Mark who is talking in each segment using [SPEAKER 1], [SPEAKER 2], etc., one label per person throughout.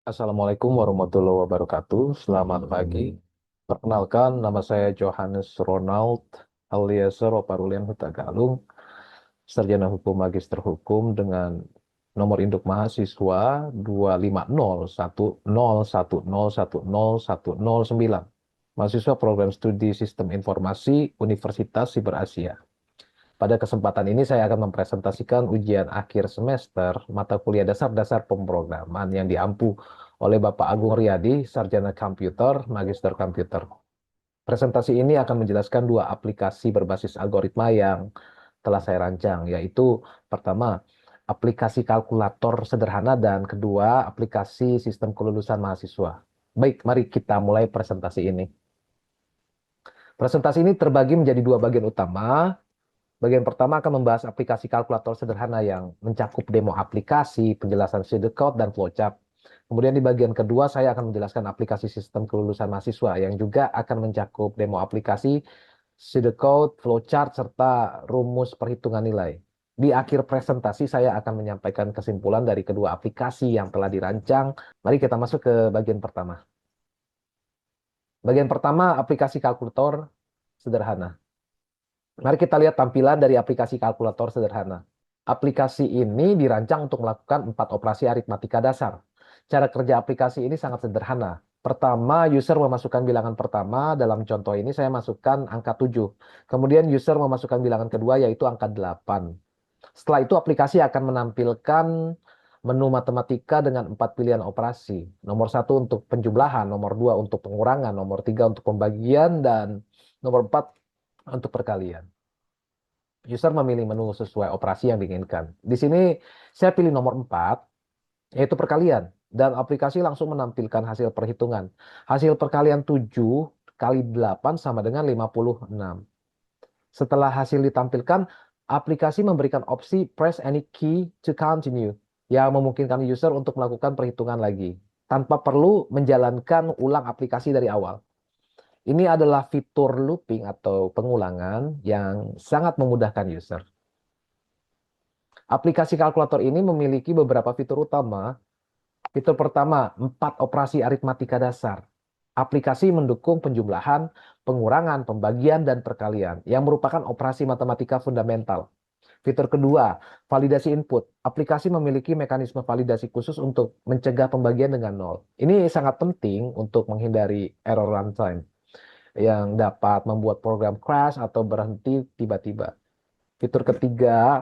[SPEAKER 1] Assalamualaikum warahmatullahi wabarakatuh. Selamat pagi. Perkenalkan, nama saya Johannes Ronald Eliezer Oparulian Hutagalung, Sarjana Hukum Magister Hukum dengan nomor induk mahasiswa 25010101009. Mahasiswa Program Studi Sistem Informasi Universitas Siber Asia. Pada kesempatan ini saya akan mempresentasikan ujian akhir semester mata kuliah dasar-dasar pemrograman yang diampu oleh Bapak Agung Riyadi, Sarjana Komputer, Magister Komputer. Presentasi ini akan menjelaskan dua aplikasi berbasis algoritma yang telah saya rancang, yaitu pertama, aplikasi kalkulator sederhana dan kedua, aplikasi sistem kelulusan mahasiswa. Baik, mari kita mulai presentasi ini. Presentasi ini terbagi menjadi dua bagian utama. Bagian pertama akan membahas aplikasi kalkulator sederhana yang mencakup demo aplikasi, penjelasan pseudocode, dan flowchart. Kemudian di bagian kedua saya akan menjelaskan aplikasi sistem kelulusan mahasiswa yang juga akan mencakup demo aplikasi, pseudocode, flowchart, serta rumus perhitungan nilai. Di akhir presentasi saya akan menyampaikan kesimpulan dari kedua aplikasi yang telah dirancang. Mari kita masuk ke bagian pertama. Bagian pertama, aplikasi kalkulator sederhana. Mari kita lihat tampilan dari aplikasi kalkulator sederhana. Aplikasi ini dirancang untuk melakukan 4 operasi aritmatika dasar. Cara kerja aplikasi ini sangat sederhana. Pertama, user memasukkan bilangan pertama. Dalam contoh ini saya masukkan angka 7. Kemudian user memasukkan bilangan kedua yaitu angka 8. Setelah itu aplikasi akan menampilkan menu matematika dengan 4 pilihan operasi. Nomor 1 untuk penjumlahan, nomor 2 untuk pengurangan, nomor 3 untuk pembagian, dan nomor 4 untuk perkalian. User memilih menu sesuai operasi yang diinginkan. Di sini saya pilih nomor 4, yaitu perkalian. Dan aplikasi langsung menampilkan hasil perhitungan. Hasil perkalian 7 kali 8 sama dengan 56. Setelah hasil ditampilkan, aplikasi memberikan opsi press any key to continue, yang memungkinkan user untuk melakukan perhitungan lagi, tanpa perlu menjalankan ulang aplikasi dari awal. Ini adalah fitur looping atau pengulangan yang sangat memudahkan user. Aplikasi kalkulator ini memiliki beberapa fitur utama. Fitur pertama, 4 operasi aritmatika dasar. Aplikasi mendukung penjumlahan, pengurangan, pembagian, dan perkalian, yang merupakan operasi matematika fundamental. Fitur kedua, validasi input. Aplikasi memiliki mekanisme validasi khusus untuk mencegah pembagian dengan nol. Ini sangat penting untuk menghindari error runtime yang dapat membuat program crash atau berhenti tiba-tiba. Fitur ketiga,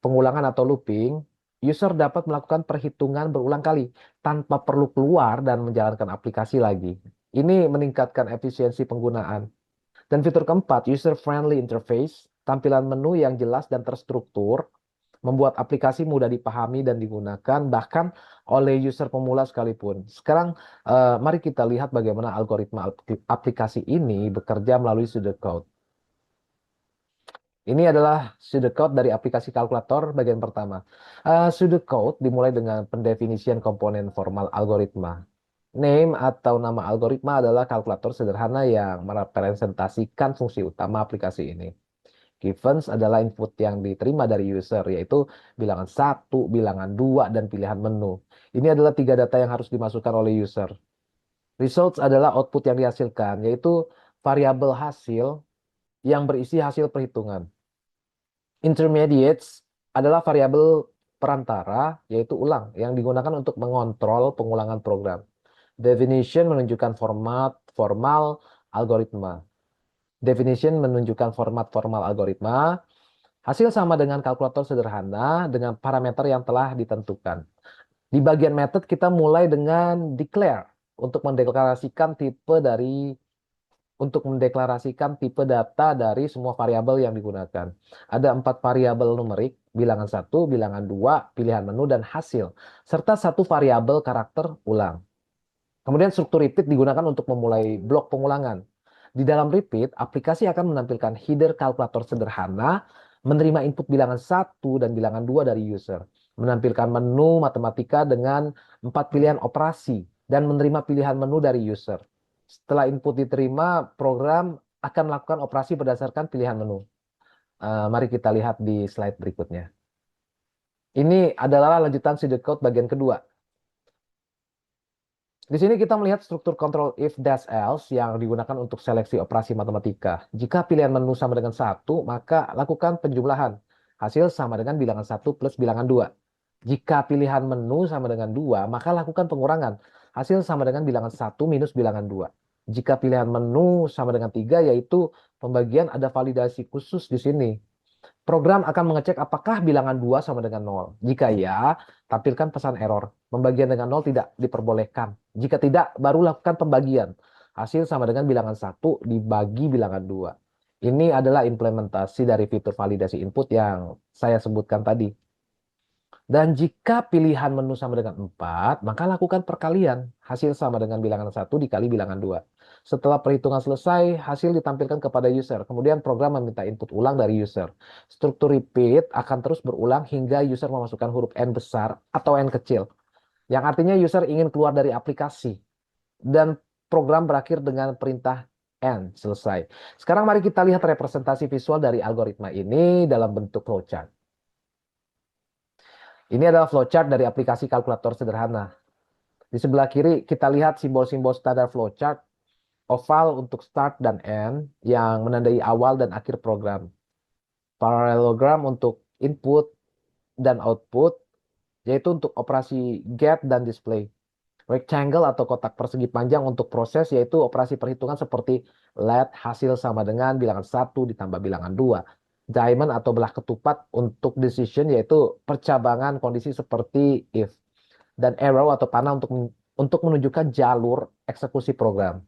[SPEAKER 1] pengulangan atau looping. User dapat melakukan perhitungan berulang kali tanpa perlu keluar dan menjalankan aplikasi lagi. Ini meningkatkan efisiensi penggunaan. Dan fitur keempat, user-friendly interface. Tampilan menu yang jelas dan terstruktur membuat aplikasi mudah dipahami dan digunakan bahkan oleh user pemula sekalipun. Sekarang mari kita lihat bagaimana algoritma aplikasi ini bekerja melalui pseudocode. Ini adalah pseudocode dari aplikasi kalkulator bagian pertama. Pseudocode dimulai dengan pendefinisian komponen formal algoritma. Name atau nama algoritma adalah kalkulator sederhana yang merepresentasikan fungsi utama aplikasi ini. Givens adalah input yang diterima dari user, yaitu bilangan 1, bilangan 2, dan pilihan menu. Ini adalah 3 data yang harus dimasukkan oleh user. Results adalah output yang dihasilkan, yaitu variabel hasil yang berisi hasil perhitungan. Intermediates adalah variabel perantara, yaitu ulang, yang digunakan untuk mengontrol pengulangan program. Definition menunjukkan format formal algoritma. Definition menunjukkan format formal algoritma. Hasil sama dengan kalkulator sederhana dengan parameter yang telah ditentukan. Di bagian method kita mulai dengan declare untuk mendeklarasikan tipe data dari semua variabel yang digunakan. Ada 4 variabel numerik, bilangan 1, bilangan 2, pilihan menu, dan hasil, serta 1 variabel karakter ulang. Kemudian struktur repeat digunakan untuk memulai blok pengulangan. Di dalam repeat, aplikasi akan menampilkan header kalkulator sederhana, menerima input bilangan 1 dan bilangan 2 dari user, menampilkan menu matematika dengan 4 pilihan operasi, dan menerima pilihan menu dari user. Setelah input diterima, program akan melakukan operasi berdasarkan pilihan menu. Mari kita lihat di slide berikutnya. Ini adalah lanjutan pseudocode bagian kedua. Di sini kita melihat struktur kontrol if dash else yang digunakan untuk seleksi operasi matematika. Jika pilihan menu sama dengan 1, maka lakukan penjumlahan. Hasil sama dengan bilangan 1 plus bilangan 2. Jika pilihan menu sama dengan 2, maka lakukan pengurangan. Hasil sama dengan bilangan 1 minus bilangan 2. Jika pilihan menu sama dengan 3, yaitu pembagian, ada validasi khusus di sini. Program akan mengecek apakah bilangan 2 sama dengan 0. Jika ya, tampilkan pesan error. Pembagian dengan 0 tidak diperbolehkan. Jika tidak, baru lakukan pembagian. Hasil sama dengan bilangan 1 dibagi bilangan 2. Ini adalah implementasi dari fitur validasi input yang saya sebutkan tadi. Dan jika pilihan menu sama dengan 4, maka lakukan perkalian. Hasil sama dengan bilangan 1 dikali bilangan 2. Setelah perhitungan selesai, hasil ditampilkan kepada user. Kemudian program meminta input ulang dari user. Struktur repeat akan terus berulang hingga user memasukkan huruf N besar atau N kecil. Yang artinya user ingin keluar dari aplikasi. Dan program berakhir dengan perintah N, selesai. Sekarang mari kita lihat representasi visual dari algoritma ini dalam bentuk flowchart. Ini adalah flowchart dari aplikasi kalkulator sederhana. Di sebelah kiri kita lihat simbol-simbol standar flowchart, oval untuk start dan end yang menandai awal dan akhir program. Parallelogram untuk input dan output, yaitu untuk operasi get dan display. Rectangle atau kotak persegi panjang untuk proses, yaitu operasi perhitungan seperti let hasil sama dengan bilangan 1 ditambah bilangan 2. Diamond atau belah ketupat untuk decision, yaitu percabangan kondisi seperti if. Dan arrow atau panah untuk menunjukkan jalur eksekusi program.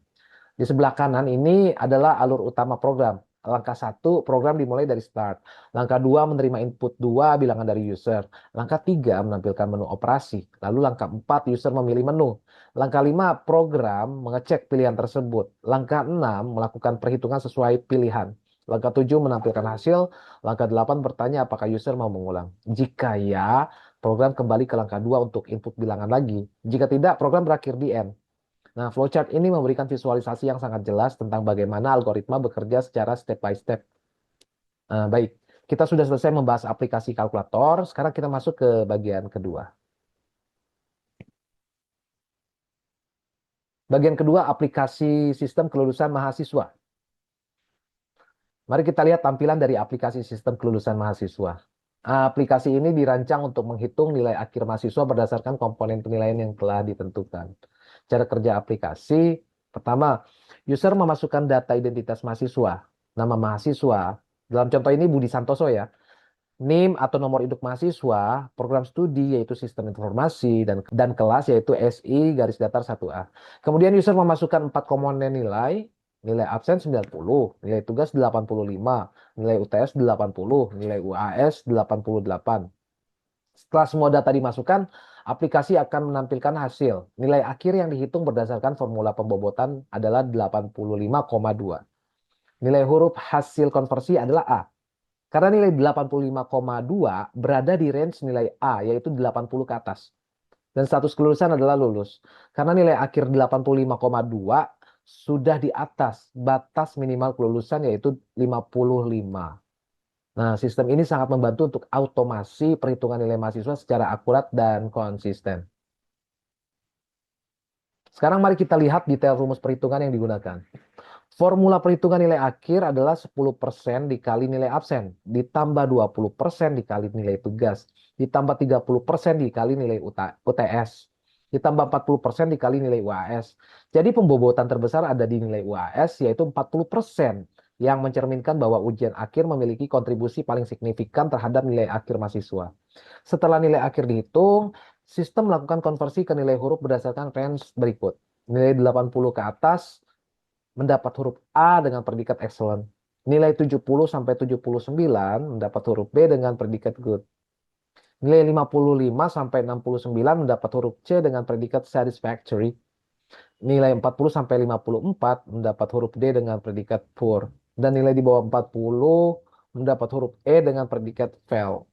[SPEAKER 1] Di sebelah kanan ini adalah alur utama program. Langkah 1, program dimulai dari start. Langkah 2, menerima input 2 bilangan dari user. Langkah 3, menampilkan menu operasi. Lalu langkah 4, user memilih menu. Langkah 5, program mengecek pilihan tersebut. Langkah 6, melakukan perhitungan sesuai pilihan. Langkah 7, menampilkan hasil. Langkah 8, bertanya apakah user mau mengulang. Jika ya, program kembali ke langkah 2 untuk input bilangan lagi. Jika tidak, program berakhir di end. Nah, flowchart ini memberikan visualisasi yang sangat jelas tentang bagaimana algoritma bekerja secara step by step. Baik, kita sudah selesai membahas aplikasi kalkulator. Sekarang kita masuk ke bagian kedua. Bagian kedua, aplikasi sistem kelulusan mahasiswa. Mari kita lihat tampilan dari aplikasi sistem kelulusan mahasiswa. Aplikasi ini dirancang untuk menghitung nilai akhir mahasiswa berdasarkan komponen penilaian yang telah ditentukan. Cara kerja aplikasi, pertama, user memasukkan data identitas mahasiswa, nama mahasiswa, dalam contoh ini Budi Santoso ya, NIM atau nomor induk mahasiswa, program studi yaitu sistem informasi, dan kelas yaitu SI garis datar 1A. Kemudian user memasukkan 4 komponen nilai, nilai absen 90, nilai tugas 85, nilai UTS 80, nilai UAS 88. Setelah semua data dimasukkan, aplikasi akan menampilkan hasil. Nilai akhir yang dihitung berdasarkan formula pembobotan adalah 85,2. Nilai huruf hasil konversi adalah A. Karena nilai 85,2 berada di range nilai A, yaitu 80 ke atas. Dan status kelulusan adalah lulus. Karena nilai akhir 85,2 sudah di atas batas minimal kelulusan, yaitu 55. Nah, sistem ini sangat membantu untuk automasi perhitungan nilai mahasiswa secara akurat dan konsisten. Sekarang mari kita lihat detail rumus perhitungan yang digunakan. Formula perhitungan nilai akhir adalah 10% dikali nilai absen, ditambah 20% dikali nilai tugas, ditambah 30% dikali nilai UTS, ditambah 40% dikali nilai UAS. Jadi pembobotan terbesar ada di nilai UAS, yaitu 40%, yang mencerminkan bahwa ujian akhir memiliki kontribusi paling signifikan terhadap nilai akhir mahasiswa. Setelah nilai akhir dihitung, sistem melakukan konversi ke nilai huruf berdasarkan range berikut. Nilai 80 ke atas mendapat huruf A dengan predikat excellent. Nilai 70 sampai 79 mendapat huruf B dengan predikat good. Nilai 55 sampai 69 mendapat huruf C dengan predikat satisfactory. Nilai 40 sampai 54 mendapat huruf D dengan predikat poor. Dan nilai di bawah 40 mendapat huruf E dengan predikat fail.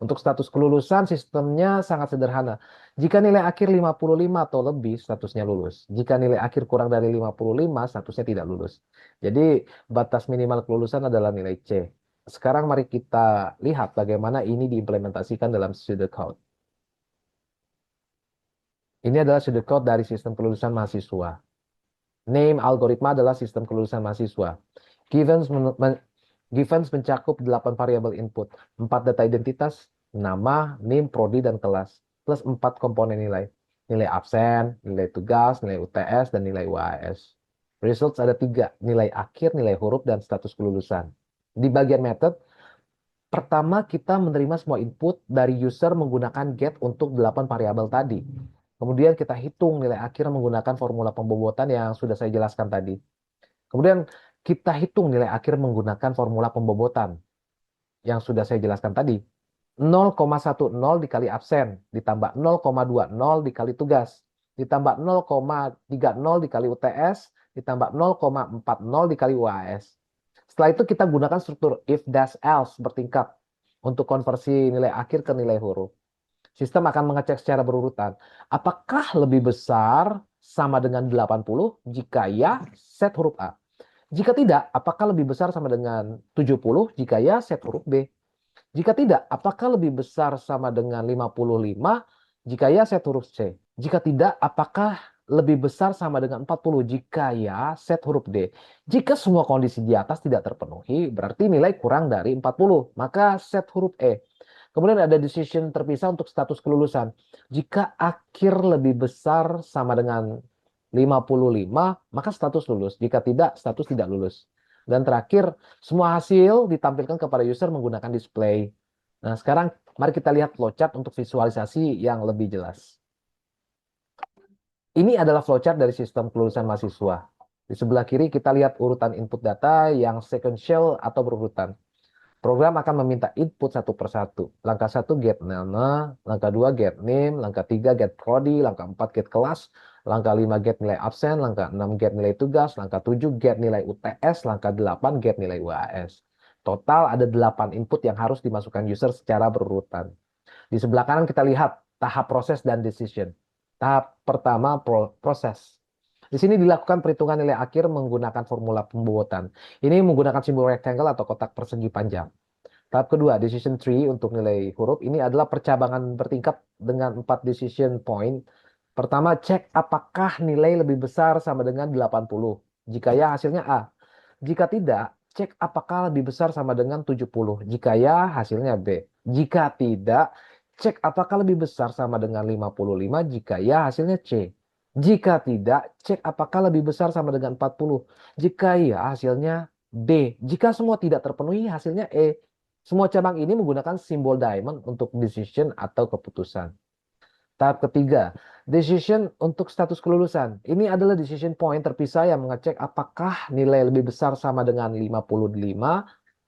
[SPEAKER 1] Untuk status kelulusan, sistemnya sangat sederhana. Jika nilai akhir 55 atau lebih, statusnya lulus. Jika nilai akhir kurang dari 55, statusnya tidak lulus. Jadi, batas minimal kelulusan adalah nilai C. Sekarang mari kita lihat bagaimana ini diimplementasikan dalam pseudocode. Ini adalah pseudocode dari sistem kelulusan mahasiswa. Name algoritma adalah sistem kelulusan mahasiswa. Givens mencakup 8 variabel input, 4 data identitas, nama, NIM, prodi, dan kelas, plus 4 komponen nilai. Nilai absen, nilai tugas, nilai UTS, dan nilai UAS. Results ada 3, nilai akhir, nilai huruf, dan status kelulusan. Di bagian method, pertama kita menerima semua input dari user menggunakan get untuk 8 variabel tadi. Kemudian kita hitung nilai akhir menggunakan formula pembobotan yang sudah saya jelaskan tadi. Kemudian kita hitung nilai akhir menggunakan formula pembobotan yang sudah saya jelaskan tadi. 0,10 dikali absen, ditambah 0,20 dikali tugas, ditambah 0,30 dikali UTS, ditambah 0,40 dikali UAS. Setelah itu kita gunakan struktur if dash else bertingkat untuk konversi nilai akhir ke nilai huruf. Sistem akan mengecek secara berurutan. Apakah lebih besar sama dengan 80? Jika ya, set huruf A. Jika tidak, apakah lebih besar sama dengan 70? Jika ya, set huruf B. Jika tidak, apakah lebih besar sama dengan 55? Jika ya, set huruf C. Jika tidak, apakah lebih besar sama dengan 40? Jika ya, set huruf D. Jika semua kondisi di atas tidak terpenuhi, berarti nilai kurang dari 40. Maka set huruf E. Kemudian ada decision terpisah untuk status kelulusan. Jika akhir lebih besar sama dengan 55, maka status lulus. Jika tidak, status tidak lulus. Dan terakhir, semua hasil ditampilkan kepada user menggunakan display. Nah, sekarang mari kita lihat flowchart untuk visualisasi yang lebih jelas. Ini adalah flowchart dari sistem kelulusan mahasiswa. Di sebelah kiri kita lihat urutan input data yang sequential atau berurutan. Program akan meminta input satu persatu. Langkah 1 get nama, langkah 2 get name, langkah 3 get prodi, langkah 4 get kelas, langkah 5 get nilai absen, langkah 6 get nilai tugas, langkah 7 get nilai UTS, langkah 8 get nilai UAS. Total ada 8 input yang harus dimasukkan user secara berurutan. Di sebelah kanan kita lihat tahap proses dan decision. Tahap pertama proses. Di sini dilakukan perhitungan nilai akhir menggunakan formula pembobotan. Ini menggunakan simbol rectangle atau kotak persegi panjang. Tahap kedua, decision tree untuk nilai huruf. Ini adalah percabangan bertingkat dengan 4 decision point. Pertama, cek apakah nilai lebih besar sama dengan 80. Jika ya, hasilnya A. Jika tidak, cek apakah lebih besar sama dengan 70. Jika ya, hasilnya B. Jika tidak, cek apakah lebih besar sama dengan 55. Jika ya, hasilnya C. Jika tidak, cek apakah lebih besar sama dengan 40. Jika iya, hasilnya D. Jika semua tidak terpenuhi, hasilnya E. Semua cabang ini menggunakan simbol diamond untuk decision atau keputusan. Tahap ketiga, decision untuk status kelulusan. Ini adalah decision point terpisah yang mengecek apakah nilai lebih besar sama dengan 55.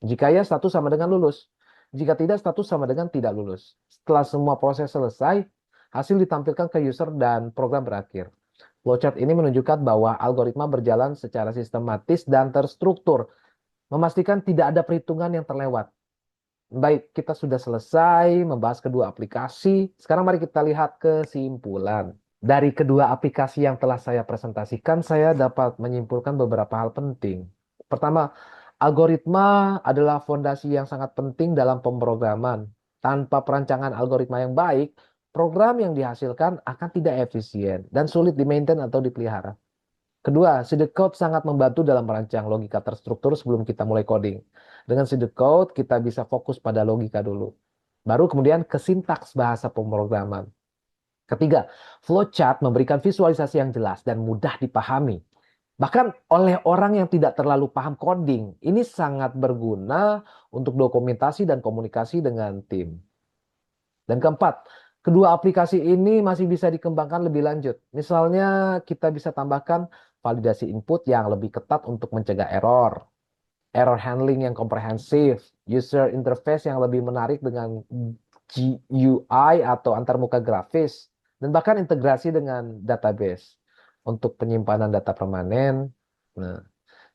[SPEAKER 1] Jika ya, status sama dengan lulus. Jika tidak, status sama dengan tidak lulus. Setelah semua proses selesai, hasil ditampilkan ke user dan program berakhir. Flowchart ini menunjukkan bahwa algoritma berjalan secara sistematis dan terstruktur, memastikan tidak ada perhitungan yang terlewat. Baik, kita sudah selesai membahas kedua aplikasi. Sekarang mari kita lihat kesimpulan. Dari kedua aplikasi yang telah saya presentasikan, saya dapat menyimpulkan beberapa hal penting. Pertama, algoritma adalah fondasi yang sangat penting dalam pemrograman. Tanpa perancangan algoritma yang baik, program yang dihasilkan akan tidak efisien dan sulit di-maintain atau dipelihara. Kedua, pseudocode sangat membantu dalam merancang logika terstruktur sebelum kita mulai coding. Dengan pseudocode, kita bisa fokus pada logika dulu. Baru kemudian ke sintaks bahasa pemrograman. Ketiga, flowchart memberikan visualisasi yang jelas dan mudah dipahami. Bahkan oleh orang yang tidak terlalu paham coding, ini sangat berguna untuk dokumentasi dan komunikasi dengan tim. Dan keempat, kedua aplikasi ini masih bisa dikembangkan lebih lanjut. Misalnya kita bisa tambahkan validasi input yang lebih ketat untuk mencegah error, error handling yang komprehensif, user interface yang lebih menarik dengan GUI atau antarmuka grafis, dan bahkan integrasi dengan database untuk penyimpanan data permanen. Nah,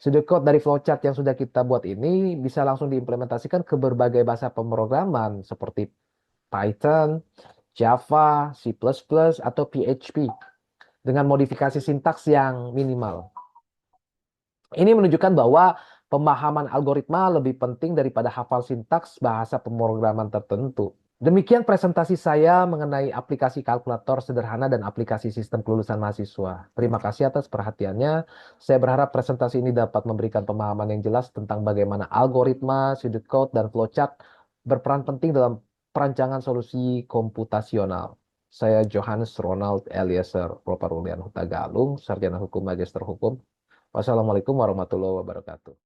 [SPEAKER 1] pseudocode dari flowchart yang sudah kita buat ini bisa langsung diimplementasikan ke berbagai bahasa pemrograman seperti Python, Java, C++, atau PHP dengan modifikasi sintaks yang minimal. Ini menunjukkan bahwa pemahaman algoritma lebih penting daripada hafal sintaks bahasa pemrograman tertentu. Demikian presentasi saya mengenai aplikasi kalkulator sederhana dan aplikasi sistem kelulusan mahasiswa. Terima kasih atas perhatiannya. Saya berharap presentasi ini dapat memberikan pemahaman yang jelas tentang bagaimana algoritma, pseudocode, dan flowchart berperan penting dalam perancangan solusi komputasional. Saya Johannes Ronald Eliezer Proparulian Huta Galung, Sarjana Hukum Magister Hukum. Wassalamualaikum warahmatullahi wabarakatuh.